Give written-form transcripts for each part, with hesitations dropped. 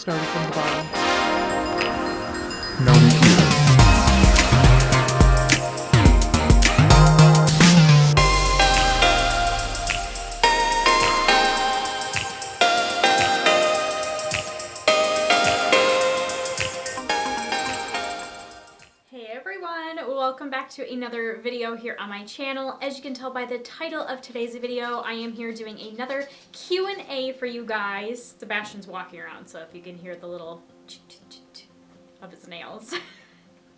started from the bottom. No computer. Hey everyone, welcome back to another video here on my channel. As you can tell by the title of today's video, I am here doing another Q&A for you guys. Sebastian's walking around, so if you can hear the little of his nails,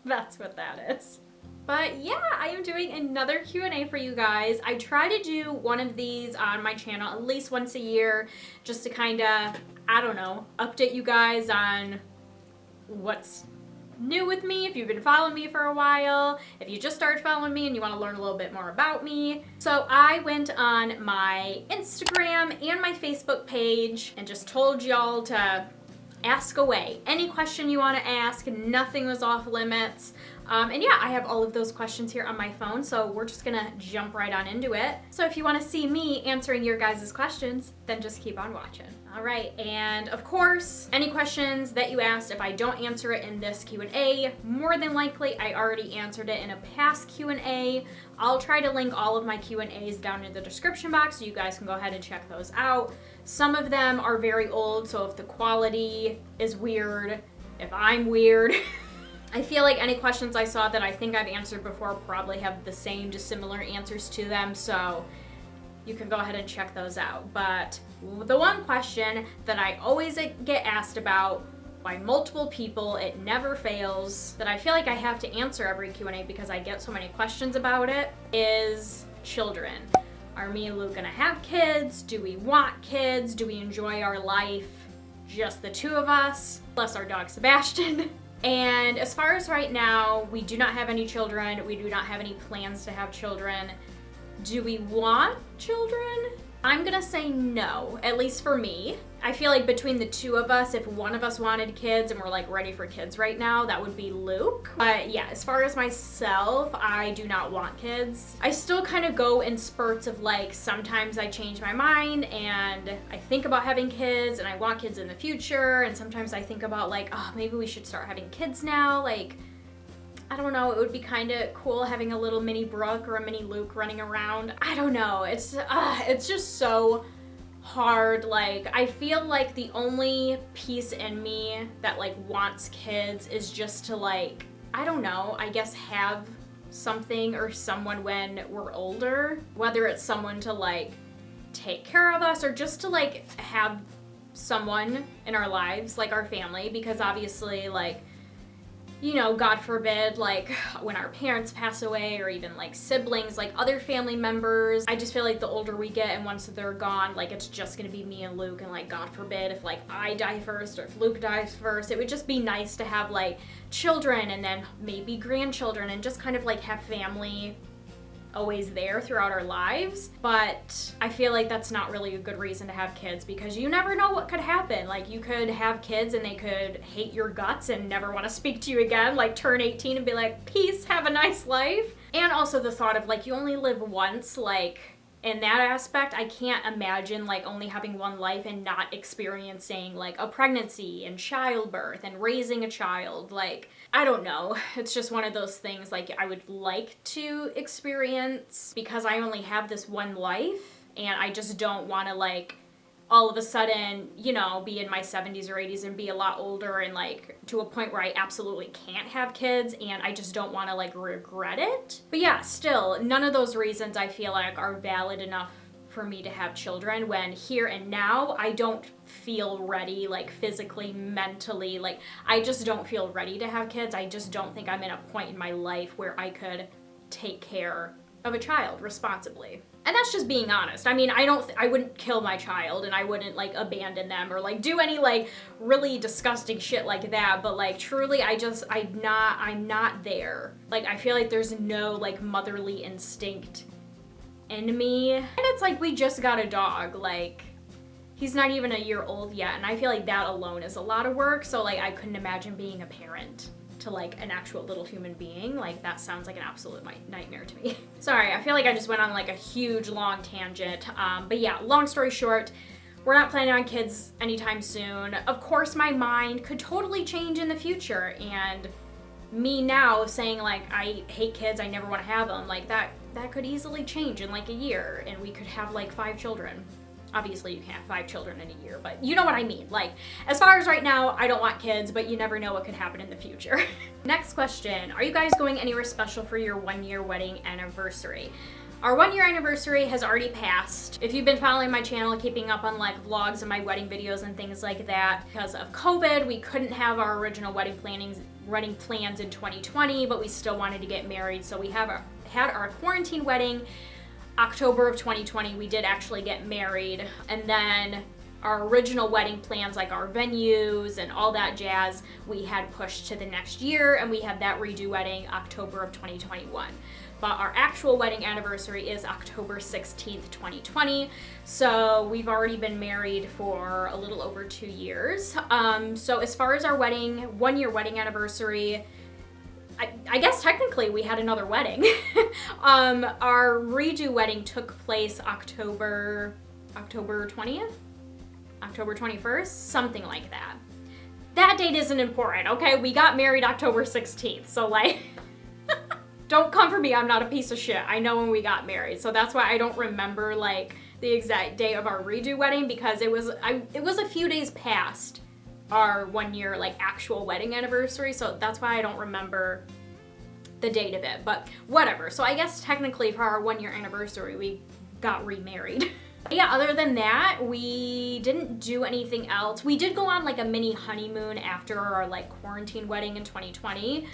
that's what that is. But yeah, I am doing another Q&A for you guys. I try to do one of these on my channel at least once a year, just to kind of, I don't know, update you guys on what's new with me, if you've been following me for a while, if you just started following me and you want to learn a little bit more about me. So I went on my Instagram and my Facebook page and just told y'all to ask away. Any question you want to ask, nothing was off limits. And yeah, I have all of those questions here on my phone, so we're just gonna jump right on into it. So if you want to see me answering your guys' questions, then just keep on watching. All right, and of course, any questions that you asked, if I don't answer it in this Q&A, more than likely I already answered it in a past Q&A. I'll try to link all of my Q&As down in the description box so you guys can go ahead and check those out. Some of them are very old, so if the quality is weird, if I'm weird, I feel like any questions I saw that I think I've answered before probably have the same, just similar answers to them, so you can go ahead and check those out. But the one question that I always get asked about by multiple people, it never fails, that I feel like I have to answer every Q&A because I get so many questions about it, is children. Are me and Luke gonna have kids? Do we want kids? Do we enjoy our life, just the two of us, plus our dog Sebastian? And as far as right now, we do not have any children. We do not have any plans to have children. Do we want children? I'm gonna say no, at least for me. I feel like between the two of us, if one of us wanted kids and we're like ready for kids right now, that would be Luke. But yeah, as far as myself, I do not want kids. I still kind of go in spurts of like, sometimes I change my mind and I think about having kids and I want kids in the future. And sometimes I think about like, oh, maybe we should start having kids now. Like, I don't know, it would be kind of cool having a little mini Brooke or a mini Luke running around. I don't know, it's just so hard. Like, I feel like the only piece in me that like wants kids is just to like, I don't know, I guess have something or someone when we're older, whether it's someone to like take care of us or just to like have someone in our lives, like our family, because obviously like, you know, God forbid, like when our parents pass away or even like siblings, like other family members, I just feel like the older we get and once they're gone, like it's just gonna be me and Luke, and like God forbid if like I die first or if Luke dies first, it would just be nice to have like children and then maybe grandchildren and just kind of like have family always there throughout our lives. But I feel like that's not really a good reason to have kids because you never know what could happen. Like you could have kids and they could hate your guts and never want to speak to you again, like turn 18 and be like, peace, have a nice life. And also the thought of like you only live once, like in that aspect, I can't imagine like only having one life and not experiencing like a pregnancy and childbirth and raising a child. Like, I don't know. It's just one of those things like I would like to experience because I only have this one life and I just don't want to like all of a sudden, you know, be in my 70s or 80s and be a lot older and like to a point where I absolutely can't have kids and I just don't want to like regret it. But yeah, still, none of those reasons I feel like are valid enough for me to have children when here and now I don't feel ready, like physically, mentally, like I just don't feel ready to have kids. I just don't think I'm in a point in my life where I could take care of a child responsibly. And that's just being honest. I mean, I wouldn't kill my child and I wouldn't like abandon them or like do any like really disgusting shit like that. But like truly, I'm not there. Like I feel like there's no like motherly instinct in me. And it's like we just got a dog. Like he's not even a year old yet. And I feel like that alone is a lot of work. So like I couldn't imagine being a parent to like an actual little human being. Like that sounds like an absolute nightmare to me. Sorry, I feel like I just went on like a huge long tangent. But yeah, long story short, we're not planning on kids anytime soon. Of course, my mind could totally change in the future, and me now saying like, I hate kids, I never want to have them, like that could easily change in like a year, and we could have like 5 children. Obviously you can't have 5 children in a year, but you know what I mean. Like, as far as right now, I don't want kids, but you never know what could happen in the future. Next question, are you guys going anywhere special for your 1-year wedding anniversary? Our 1-year anniversary has already passed. If you've been following my channel, keeping up on like vlogs and my wedding videos and things like that, because of COVID, we couldn't have our original wedding plans in 2020, but we still wanted to get married. So we had our quarantine wedding October of 2020. We did actually get married, and then our original wedding plans, like our venues and all that jazz, we had pushed to the next year, and we had that redo wedding October of 2021. But our actual wedding anniversary is October 16th, 2020. So we've already been married for a little over 2 years. So as far as our 1-year wedding anniversary, I guess technically we had another wedding. Our redo wedding took place October 20th? October 21st? Something like that. That date isn't important, okay? We got married October 16th, so like, don't come for me, I'm not a piece of shit. I know when we got married, so that's why I don't remember like the exact day of our redo wedding, because it was a few days past our 1-year like actual wedding anniversary, so that's why I don't remember the date of it, but whatever. So I guess technically for our 1-year anniversary we got remarried. Yeah, other than that, we didn't do anything else. We did go on like a mini honeymoon after our like quarantine wedding in 2020,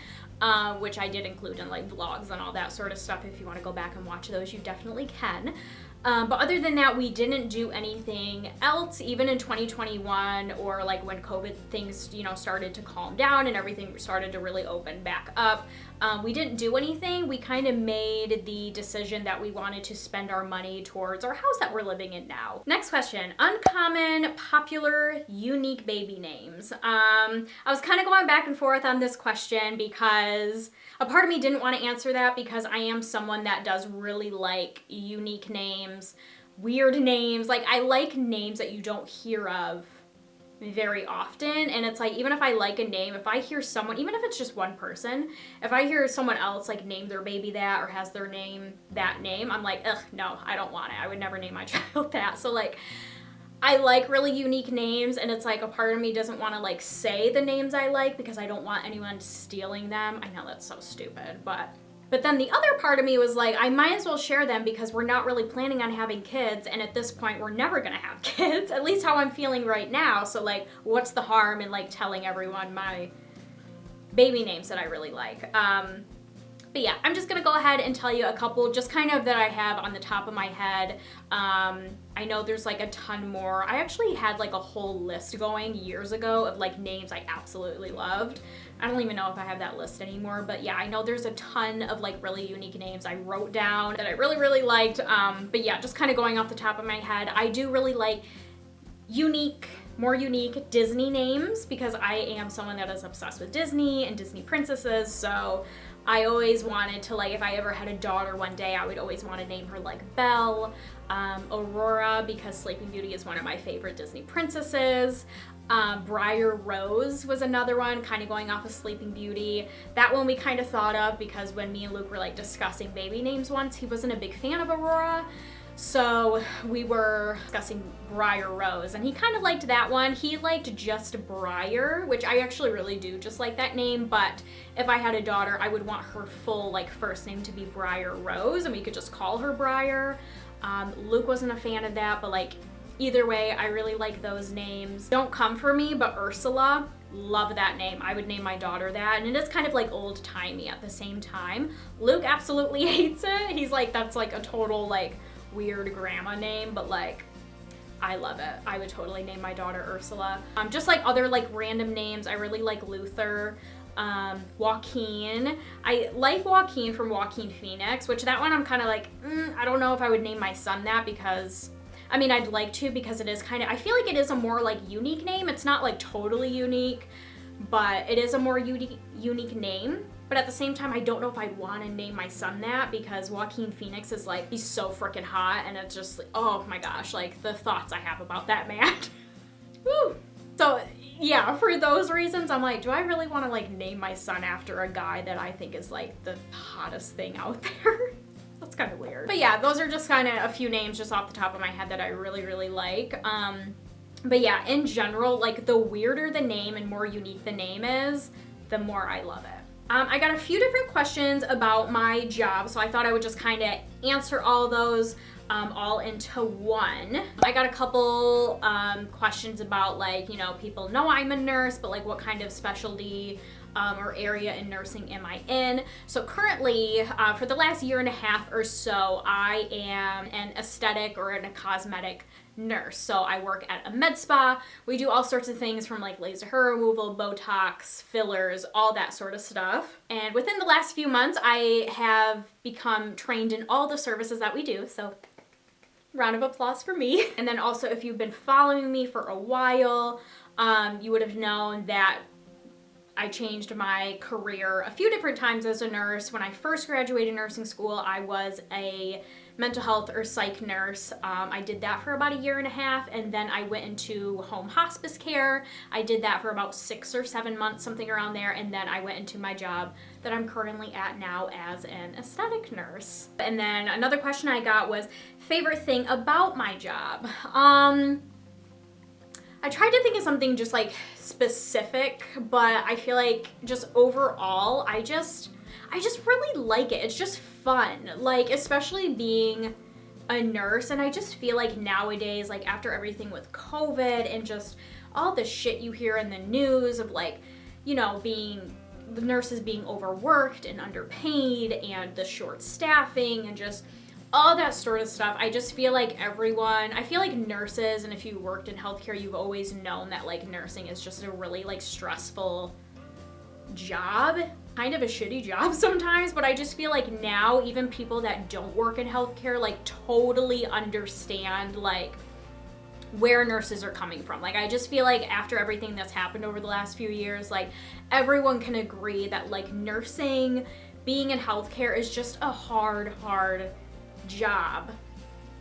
which I did include in like vlogs and all that sort of stuff. If you want to go back and watch those, you definitely can. But other than that, we didn't do anything else, even in 2021, or like when COVID things, you know, started to calm down and everything started to really open back up. We didn't do anything. We kind of made the decision that we wanted to spend our money towards our house that we're living in now. Next question, uncommon, popular, unique baby names. I was kind of going back and forth on this question because a part of me didn't want to answer that, because I am someone that does really like unique names, weird names. Like, I like names that you don't hear of very often, and it's like, even if I like a name, if I hear someone, even if it's just one person, if I hear someone else like name their baby that or has their name that name, I'm like, ugh, no, I don't want it. I would never name my child that. So like, I like really unique names, and it's like a part of me doesn't want to like say the names I like because I don't want anyone stealing them. I know that's so stupid, but then the other part of me was like, I might as well share them because we're not really planning on having kids, and at this point we're never gonna have kids, at least how I'm feeling right now. So like, what's the harm in like telling everyone my baby names that I really like? But yeah, I'm just gonna go ahead and tell you a couple just kind of that I have on the top of my head. I know there's like a ton more. I actually had like a whole list going years ago of like names I absolutely loved. I don't even know if I have that list anymore, but yeah, I know there's a ton of like really unique names I wrote down that I really, really liked. But yeah, just kind of going off the top of my head, I do really like more unique Disney names, because I am someone that is obsessed with Disney and Disney princesses. So I always wanted to, like, if I ever had a daughter one day, I would always want to name her like Belle, Aurora, because Sleeping Beauty is one of my favorite Disney princesses. Briar Rose was another one, kind of going off of Sleeping Beauty. That one we kind of thought of because when me and Luke were like discussing baby names once, he wasn't a big fan of Aurora. So we were discussing Briar Rose, and he kind of liked that one. He liked just Briar, which I actually really do just like that name, but if I had a daughter, I would want her full like first name to be Briar Rose, and we could just call her Briar. Luke wasn't a fan of that, but like either way, I really like those names. Don't come for me, but Ursula, love that name. I would name my daughter that, and it is kind of like old-timey at the same time. Luke absolutely hates it. He's like, that's like a total like weird grandma name, but like, I love it. I would totally name my daughter Ursula. Just like other like random names, I really like Luther, Joaquin. I like Joaquin from Joaquin Phoenix, which that one I'm kind of like, I don't know if I would name my son that, because I mean, I'd like to, because it is kind of, I feel like it is a more like unique name. It's not like totally unique, but it is a more unique name. But at the same time, I don't know if I'd want to name my son that, because Joaquin Phoenix is like, he's so freaking hot, and it's just like, oh my gosh, like the thoughts I have about that man. Woo! So yeah, for those reasons, I'm like, do I really want to like name my son after a guy that I think is like the hottest thing out there? That's kind of weird. But yeah, those are just kind of a few names just off the top of my head that I really, really like. But yeah, in general, like the weirder the name and more unique the name is, the more I love it. I got a few different questions about my job, so I thought I would just kind of answer all those all into one. I got a couple questions about, like, you know, people know I'm a nurse, but like what kind of specialty or area in nursing am I in? So currently, for the last year and a half or so, I am an aesthetic or a cosmetic nurse. So I work at a med spa. We do all sorts of things from like laser hair removal, Botox, fillers, all that sort of stuff. And within the last few months, I have become trained in all the services that we do. So round of applause for me. And then also, if you've been following me for a while, you would have known that I changed my career a few different times as a nurse. When I first graduated nursing school, I was a mental health or psych nurse. I did that for about a year and a half, and then I went into home hospice care. I did that for about 6 or 7 months, something around there, and then I went into my job that I'm currently at now as an aesthetic nurse. And then another question I got was, favorite thing about my job? I tried to think of something just like specific, but I feel like just overall, I just really like it. It's just fun, like especially being a nurse. And I just feel like nowadays, like after everything with COVID and just all the shit you hear in the news of, like, you know, the nurses being overworked and underpaid and the short staffing and just all that sort of stuff. I just feel like I feel like nurses, and if you worked in healthcare, you've always known that like nursing is just a really like stressful job, kind of a shitty job sometimes, but I just feel like now even people that don't work in healthcare like totally understand like where nurses are coming from. Like I just feel like after everything that's happened over the last few years, like everyone can agree that like nursing, being in healthcare is just a hard job.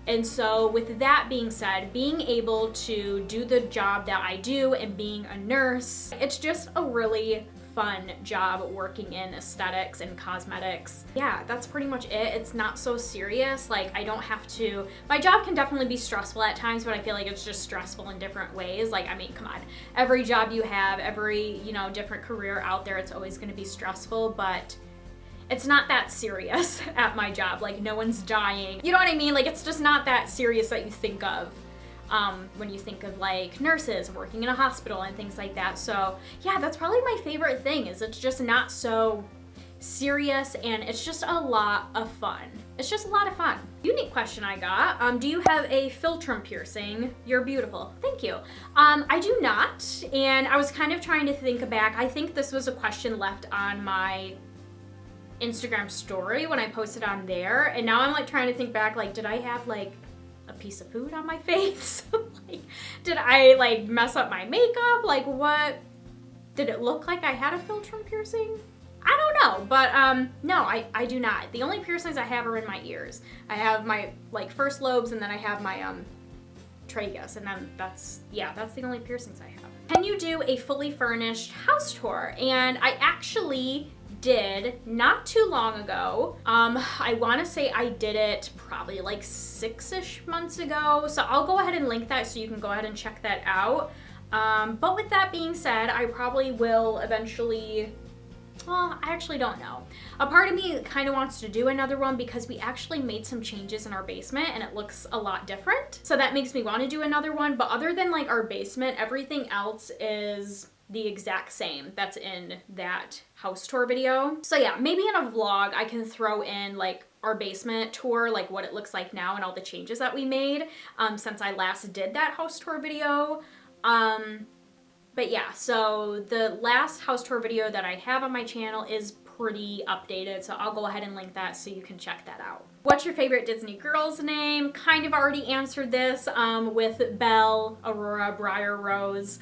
And so with that being said, being able to do the job that I do and being a nurse, it's just a really fun job working in aesthetics and cosmetics. Yeah, that's pretty much it. It's not so serious. Like I don't have to, my job can definitely be stressful at times, but I feel like it's just stressful in different ways. Like, I mean, come on, every job you have, every, you know, different career out there, it's always going to be stressful, but it's not that serious at my job. Like no one's dying. You know what I mean? Like it's just not that serious that you think of when you think of like nurses working in a hospital and things like that. So yeah, that's probably my favorite thing, is it's just not so serious and it's just a lot of fun. It's just a lot of fun. Unique question I got, do you have a philtrum piercing? You're beautiful. Thank you. I do not, and I was kind of trying to think back. I think this was a question left on my Instagram story when I posted on there, and now I'm like trying to think back, like did I have like a piece of food on my face? Like did I like mess up my makeup? Like what, did it look like I had a philtrum piercing? I don't know, but no, I do not. The only piercings I have are in my ears. I have my like first lobes, and then I have my tragus, and then that's the only piercings I have. Can you do a fully furnished house tour? And I actually did not too long ago. I want to say I did it probably like 6-ish months ago. So I'll go ahead and link that so you can go ahead and check that out. But with that being said, I probably will eventually, well, I actually don't know. A part of me kind of wants to do another one because we actually made some changes in our basement and it looks a lot different. So that makes me want to do another one. But other than like our basement, everything else is the exact same that's in that house tour video. So yeah, maybe in a vlog I can throw in like our basement tour, like what it looks like now and all the changes that we made since I last did that house tour video. But yeah, so the last house tour video that I have on my channel is pretty updated, so I'll go ahead and link that so you can check that out. What's your favorite Disney girl's name? Kind of already answered this with Belle, Aurora, Briar Rose,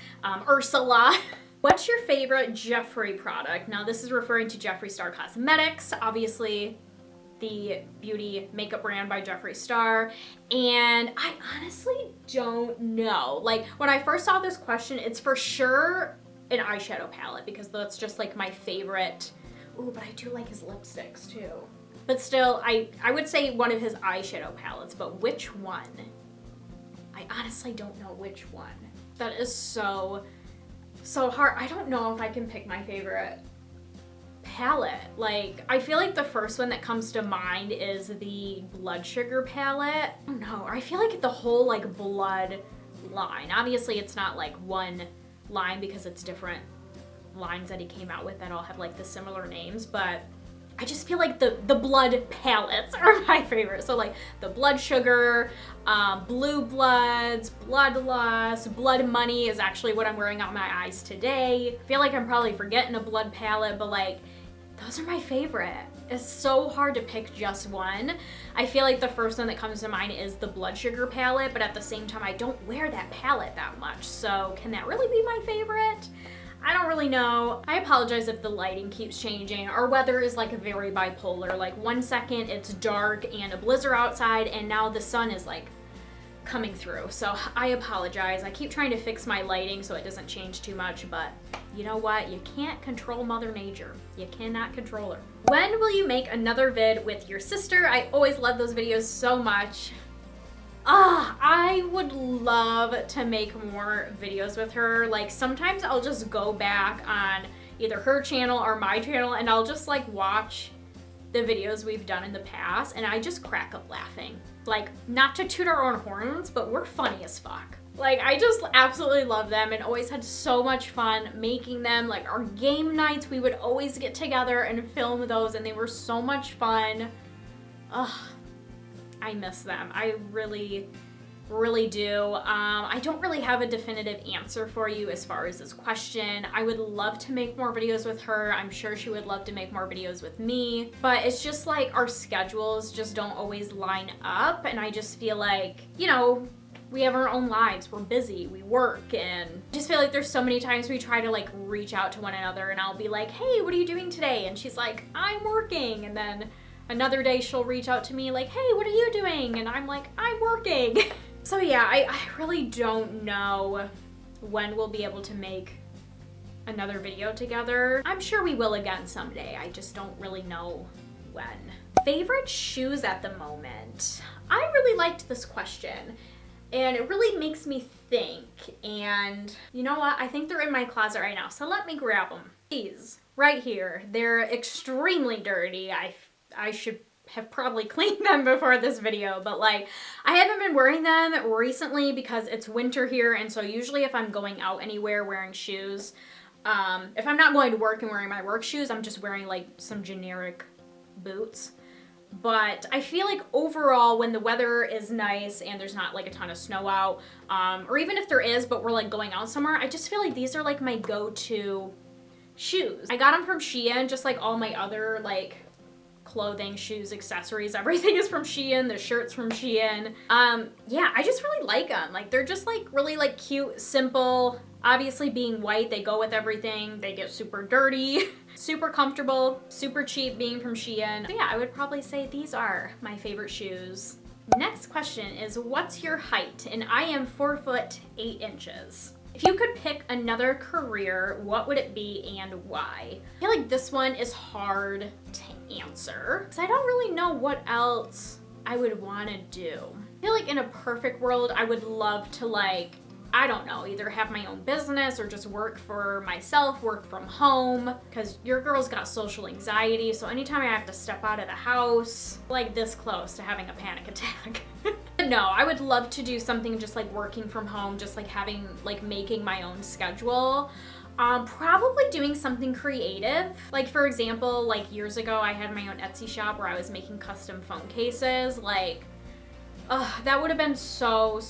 Ursula. What's your favorite Jeffree product? Now this is referring to Jeffree Star Cosmetics, obviously the beauty makeup brand by Jeffree Star. And I honestly don't know. Like when I first saw this question, it's for sure an eyeshadow palette because that's just like my favorite. Ooh, but I do like his lipsticks too. But still, I would say one of his eyeshadow palettes, but which one? I honestly don't know which one. That is so hard. I don't know if I can pick my favorite palette. Like, I feel like the first one that comes to mind is the Blood Sugar palette. I don't know, I feel like the whole like blood line. Obviously it's not like one line because it's different lines that he came out with that all have like the similar names, but I just feel like the blood palettes are my favorite. So like the Blood Sugar, Blue Bloods, Bloodlust, Blood Money is actually what I'm wearing on my eyes today. I feel like I'm probably forgetting a blood palette, but like those are my favorite. It's so hard to pick just one. I feel like the first one that comes to mind is the Blood Sugar palette, but at the same time I don't wear that palette that much. So can that really be my favorite? I don't really know. I apologize if the lighting keeps changing. Our weather is like very bipolar. Like 1 second it's dark and a blizzard outside, and now the sun is like coming through. So I apologize. I keep trying to fix my lighting so it doesn't change too much, but you know what? You can't control Mother Nature. You cannot control her. When will you make another vid with your sister? I always love those videos so much. I would love to make more videos with her. Like sometimes I'll just go back on either her channel or my channel and I'll just like watch the videos we've done in the past and I just crack up laughing. Like, not to toot our own horns, but we're funny as fuck. Like, I just absolutely love them and always had so much fun making them. Like our game nights, we would always get together and film those and they were so much fun. I miss them. I really do. I don't really have a definitive answer for you as far as this question. I would love to make more videos with her. I'm sure she would love to make more videos with me, but it's just like our schedules just don't always line up, and I just feel like, you know, we have our own lives, we're busy, we work, and just feel like there's so many times we try to like reach out to one another and I'll be like, hey, what are you doing today? And she's like, I'm working. And then another day she'll reach out to me like, hey, what are you doing? And I'm like, I'm working. So yeah, I really don't know when we'll be able to make another video together. I'm sure we will again someday. I just don't really know when. Favorite shoes at the moment? I really liked this question and it really makes me think, and you know what? I think they're in my closet right now, so let me grab them. These right here, they're extremely dirty. I should have probably cleaned them before this video, but like I haven't been wearing them recently because it's winter here, and so usually if I'm going out anywhere wearing shoes, if I'm not going to work and wearing my work shoes, I'm just wearing like some generic boots. But I feel like overall when the weather is nice and there's not like a ton of snow out, or even if there is but we're like going out somewhere, I just feel like these are like my go-to shoes. I got them from Shein, just like all my other like clothing, shoes, accessories, everything is from Shein. The shirts from Shein. Yeah, I just really like them. Like they're just like really like cute, simple. Obviously being white, they go with everything. They get super dirty, super comfortable, super cheap being from Shein. So yeah, I would probably say these are my favorite shoes. Next question is, what's your height? And I am 4 foot 8 inches. If you could pick another career, what would it be and why? I feel like this one is hard to answer because I don't really know what else I would want to do. I feel like in a perfect world, I would love to like, I don't know, either have my own business or just work for myself, work from home, because your girl's got social anxiety, so anytime I have to step out of the house, like this close to having a panic attack. No, I would love to do something just like working from home, just like having, like making my own schedule. Probably doing something creative. Like for example, like years ago, I had my own Etsy shop where I was making custom phone cases. Like, that would have been so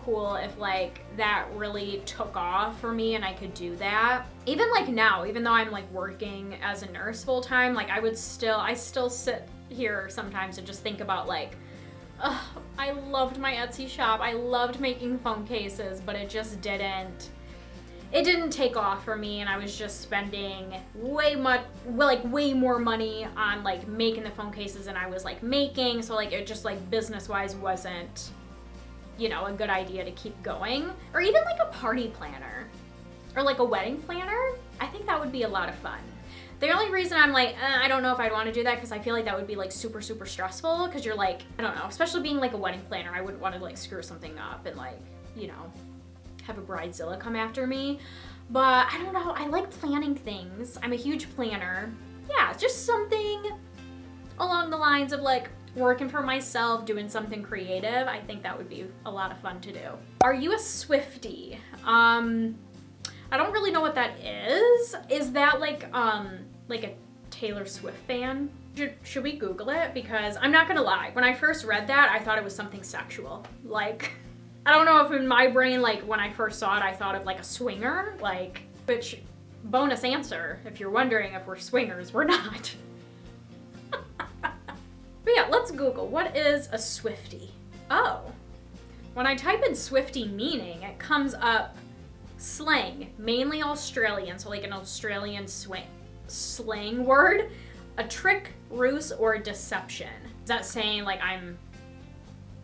cool if like that really took off for me and I could do that. Even like now, even though I'm like working as a nurse full time, like I still sit here sometimes and just think about like, I loved my Etsy shop. I loved making phone cases, but it just didn't it didn't take off for me, and I was just spending way more money on like making the phone cases than I was like making. So like it just like business-wise wasn't, you know, a good idea to keep going. Or even like a party planner or like a wedding planner. I think that would be a lot of fun. The only reason I'm like, I don't know if I'd want to do that, because I feel like that would be like super, super stressful, because you're like, I don't know, especially being like a wedding planner, I wouldn't want to like screw something up and like, you know, have a bridezilla come after me. But I don't know, I like planning things. I'm a huge planner. Yeah, just something along the lines of like working for myself, doing something creative. I think that would be a lot of fun to do. Are you a Swiftie? I don't really know what that is. Is that like a Taylor Swift fan? Should we Google it? Because I'm not gonna lie, when I first read that, I thought it was something sexual. Like, I don't know if in my brain, like when I first saw it, I thought of like a swinger, like, which, bonus answer, if you're wondering if we're swingers, we're not. But yeah, let's Google, what is a Swiftie? Oh, when I type in Swiftie meaning, it comes up slang, mainly Australian, so like an Australian slang word, a trick, ruse, or deception. Is that saying like I'm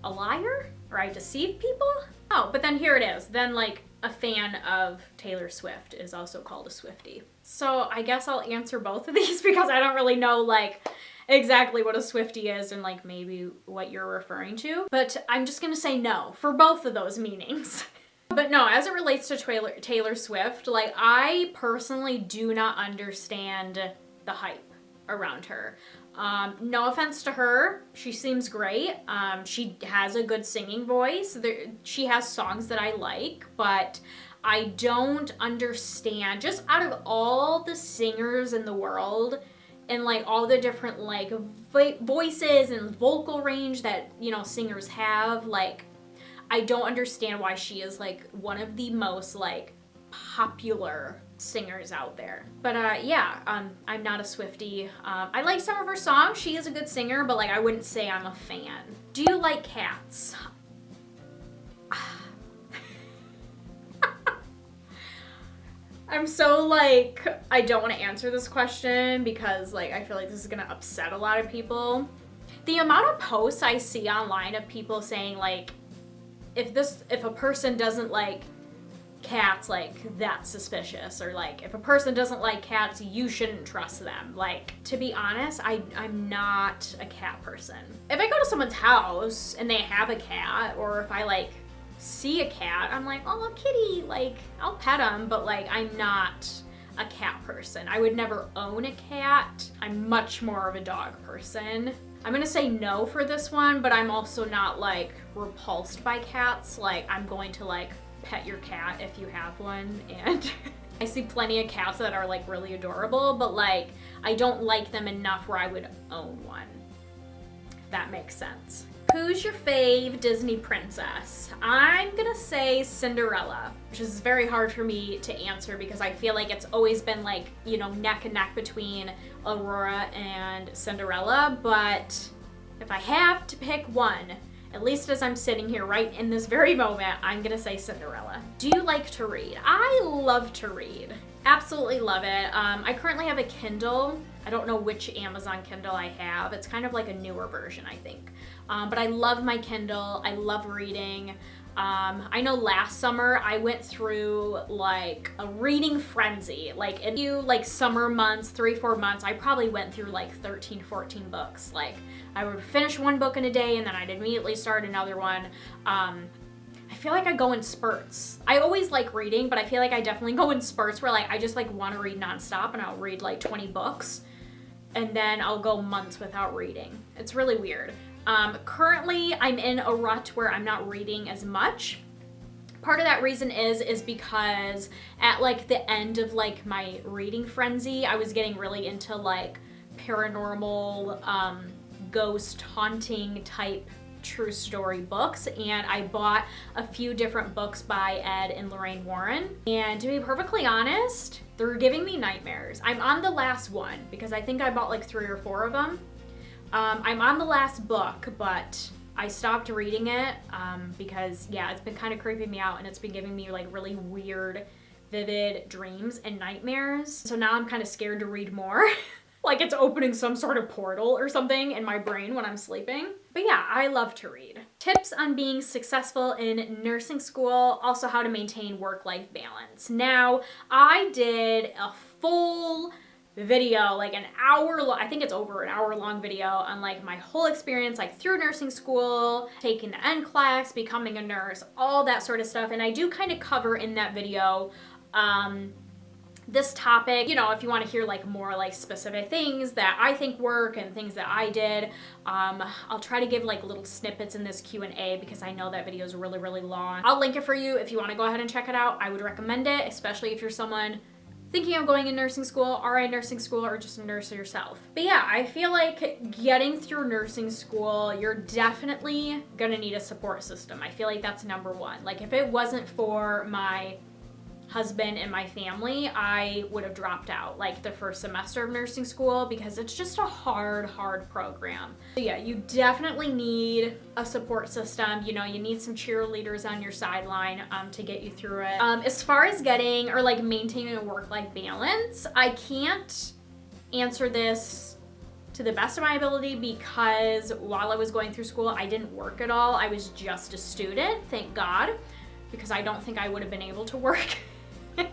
a liar or I deceive people? Oh, but then here it is. Then like a fan of Taylor Swift is also called a Swiftie. So I guess I'll answer both of these because I don't really know like exactly what a Swiftie is and like maybe what you're referring to. But I'm just gonna say no for both of those meanings. But no, as it relates to Taylor Swift, like I personally do not understand the hype around her. No offense to her, she seems great. She has a good singing voice. She has songs that I like, but I don't understand, just out of all the singers in the world and like all the different like voices and vocal range that, you know, singers have, like I don't understand why she is like one of the most like popular singers out there. But yeah, I'm not a Swiftie. I like some of her songs. She is a good singer, but like I wouldn't say I'm a fan. Do you like cats? I'm so like, I don't want to answer this question because like I feel like this is gonna upset a lot of people. The amount of posts I see online of people saying like, if a person doesn't like cats, like that's suspicious, or like if a person doesn't like cats, you shouldn't trust them. Like, to be honest, I'm not a cat person. If I go to someone's house and they have a cat, or if I like see a cat, I'm like, oh, a kitty, like I'll pet them, but like I'm not a cat person. I would never own a cat. I'm much more of a dog person. I'm gonna say no for this one, but I'm also not like repulsed by cats. Like I'm going to like pet your cat if you have one, and I see plenty of cats that are like really adorable, but like I don't like them enough where I would own one, if that makes sense. Who's your fave Disney princess? I'm gonna say Cinderella, which is very hard for me to answer because I feel like it's always been like, you know, neck and neck between Aurora and Cinderella, but if I have to pick one, at least as I'm sitting here right in this very moment, I'm gonna say Cinderella. Do you like to read? I love to read. Absolutely love it. I currently have a Kindle. I don't know which Amazon Kindle I have. It's kind of like a newer version, I think. But I love my Kindle. I love reading. I know last summer I went through like a reading frenzy. Like in few like summer months, 3-4 months, I probably went through like 13, 14 books. Like I would finish one book in a day and then I'd immediately start another one. I feel like I go in spurts. I always like reading, but I feel like I definitely go in spurts where like I just like want to read nonstop, and I'll read like 20 books and then I'll go months without reading. It's really weird. Currently I'm in a rut where I'm not reading as much. Part of that reason is because at like the end of like my reading frenzy, I was getting really into like paranormal, ghost haunting type true story books, and I bought a few different books by Ed and Lorraine Warren, and to be perfectly honest, they're giving me nightmares. I'm on the last one because I think I bought like 3 or 4 of them. I'm on the last book, but I stopped reading it because yeah, it's been kind of creeping me out, and it's been giving me like really weird vivid dreams and nightmares. So now I'm kind of scared to read more. Like it's opening some sort of portal or something in my brain when I'm sleeping. But yeah, I love to read. Tips on being successful in nursing school, also how to maintain work-life balance. Now, I did a full video, like an hour long, I think it's over an hour long video on like my whole experience, like through nursing school, taking the NCLEX, becoming a nurse, all that sort of stuff. And I do kind of cover in that video, this topic, you know, if you want to hear like more like specific things that I think work and things that I did, I'll try to give like little snippets in this Q&A because I know that video is really, really long. I'll link it for you if you want to go ahead and check it out. I would recommend it, especially if you're someone thinking of going in nursing school, RN nursing school, or just a nurse yourself. But yeah, I feel like getting through nursing school, you're definitely gonna need a support system. I feel like that's number one. Like if it wasn't for my husband and my family, I would have dropped out like the first semester of nursing school because it's just a hard program. So yeah, you definitely need a support system. You know, you need some cheerleaders on your sideline to get you through it. As far as getting or like maintaining a work-life balance, I can't answer this to the best of my ability because while I was going through school, I didn't work at all. I was just a student, thank God, because I don't think I would have been able to work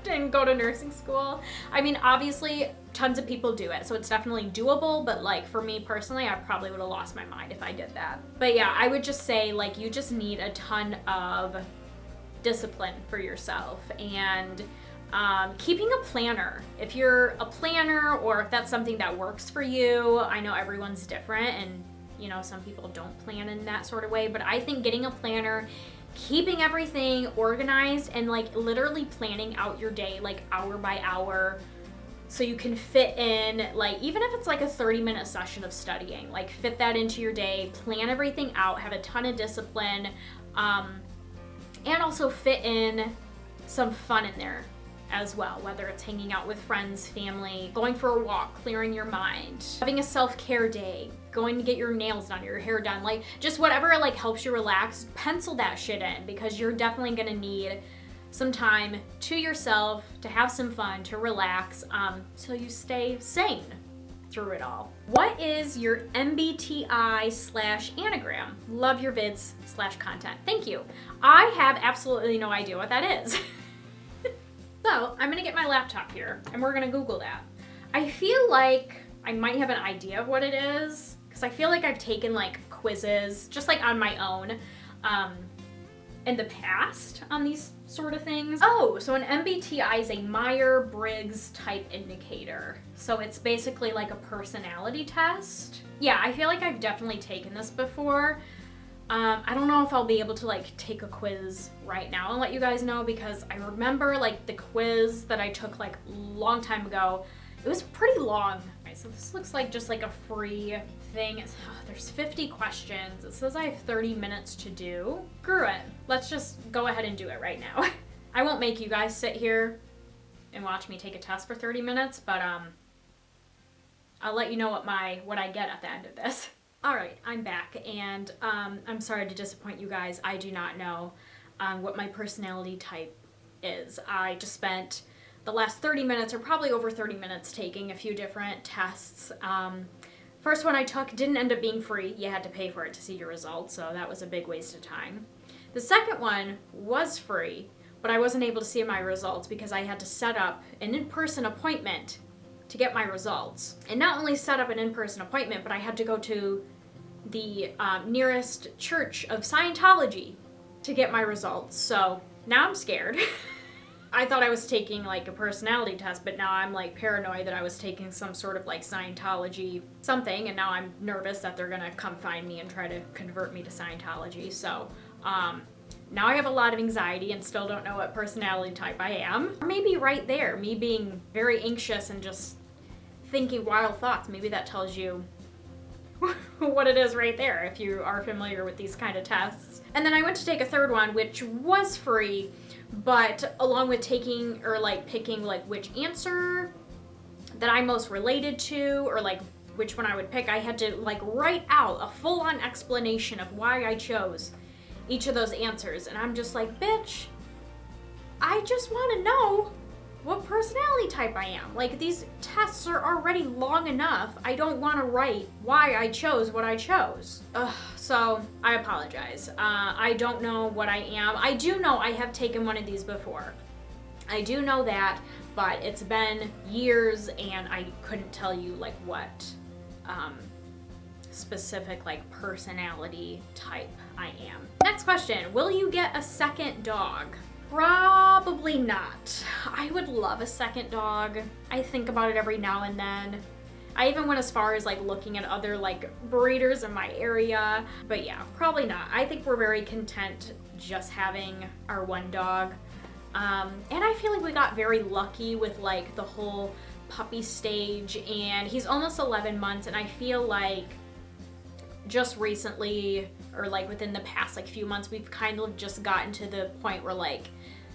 and go to nursing school. I mean, obviously, tons of people do it, so it's definitely doable, but like for me personally, I probably would have lost my mind if I did that. But yeah, I would just say like you just need a ton of discipline for yourself and keeping a planner. If you're a planner or if that's something that works for you, I know everyone's different and you know, some people don't plan in that sort of way, but I think getting a planner, keeping everything organized and like literally planning out your day like hour by hour so you can fit in like even if it's like a 30-minute session of studying, like fit that into your day, plan everything out, have a ton of discipline, and also fit in some fun in there as well, whether it's hanging out with friends, family, going for a walk, clearing your mind, having a self-care day, going to get your nails done, your hair done, like just whatever like helps you relax, pencil that shit in because you're definitely gonna need some time to yourself, to have some fun, to relax, so you stay sane through it all. What is your MBTI/Enneagram? Love your vids/content. Thank you. I have absolutely no idea what that is. So I'm gonna get my laptop here and we're gonna Google that. I feel like I might have an idea of what it is because I feel like I've taken like quizzes just like on my own in the past on these sort of things. Oh, so an MBTI is a Myers-Briggs type indicator. So it's basically like a personality test. Yeah, I feel like I've definitely taken this before. I don't know if I'll be able to like take a quiz right now and let you guys know because I remember like the quiz that I took like a long time ago. It was pretty long. Okay, so this looks like just like a free thing. There's 50 questions. It says I have 30 minutes to do. Screw it. Let's just go ahead and do it right now. I won't make you guys sit here and watch me take a test for 30 minutes, but I'll let you know what I get at the end of this. All right, I'm back, and I'm sorry to disappoint you guys. I do not know what my personality type is. I just spent the last 30 minutes, or probably over 30 minutes, taking a few different tests. First one I took didn't end up being free. You had to pay for it to see your results, so that was a big waste of time. The second one was free, but I wasn't able to see my results because I had to set up an in-person appointment to get my results. And not only set up an in-person appointment, but I had to go to the nearest church of Scientology to get my results. So now I'm scared. I thought I was taking like a personality test, but now I'm like paranoid that I was taking some sort of like Scientology something, and now I'm nervous that they're gonna come find me and try to convert me to Scientology. So now I have a lot of anxiety and still don't know what personality type I am. Or maybe right there, me being very anxious and just thinking wild thoughts, maybe that tells you what it is right there if you are familiar with these kind of tests. And then I went to take a third one, which was free, but along with taking or like picking like which answer that I'm most related to or like which one I would pick, I had to like write out a full-on explanation of why I chose each of those answers. And I'm just like, bitch, I just want to know what personality type I am. Like, these tests are already long enough. I don't want to write why I chose what I chose. So I apologize. I don't know what I am. I do know I have taken one of these before. I do know that, but it's been years and I couldn't tell you like what specific like personality type I am. Next question, will you get a second dog? Probably not. I would love a second dog. I think about it every now and then. I even went as far as like looking at other like breeders in my area, but yeah, probably not. I think we're very content just having our one dog. And I feel like we got very lucky with like the whole puppy stage, and he's almost 11 months, and I feel like just recently, or like within the past like few months, we've kind of just gotten to the point where like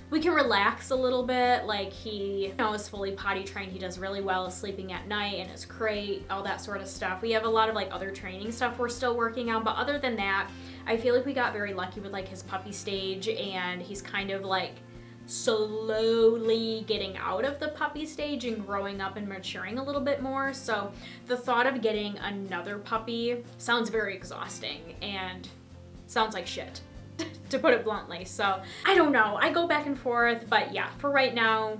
we can relax a little bit. Like he, is fully potty trained. He does really well sleeping at night in his crate, all that sort of stuff. We have a lot of like other training stuff we're still working on, but other than that, I feel like we got very lucky with like his puppy stage, and he's kind of like slowly getting out of the puppy stage and growing up and maturing a little bit more. So the thought of getting another puppy sounds very exhausting and sounds like shit, to put it bluntly. So I don't know, I go back and forth, but yeah, for right now,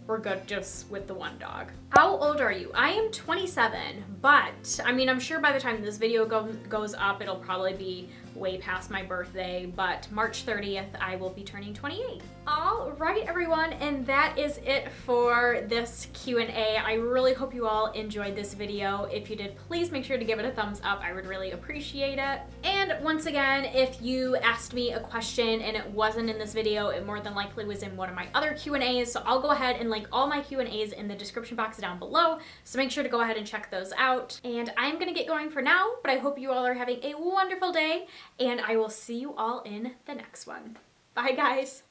we're good just with the one dog. How old are you? I am 27, but I mean, I'm sure by the time this video goes up, it'll probably be way past my birthday, but March 30th, I will be turning 28. All right, everyone, and that is it for this Q&A. I really hope you all enjoyed this video. If you did, please make sure to give it a thumbs up. I would really appreciate it. And once again, if you asked me a question and it wasn't in this video, it more than likely was in one of my other Q&As, so I'll go ahead and link all my Q&As in the description box down below, so make sure to go ahead and check those out. And I'm gonna get going for now, but I hope you all are having a wonderful day, and I will see you all in the next one. Bye, guys.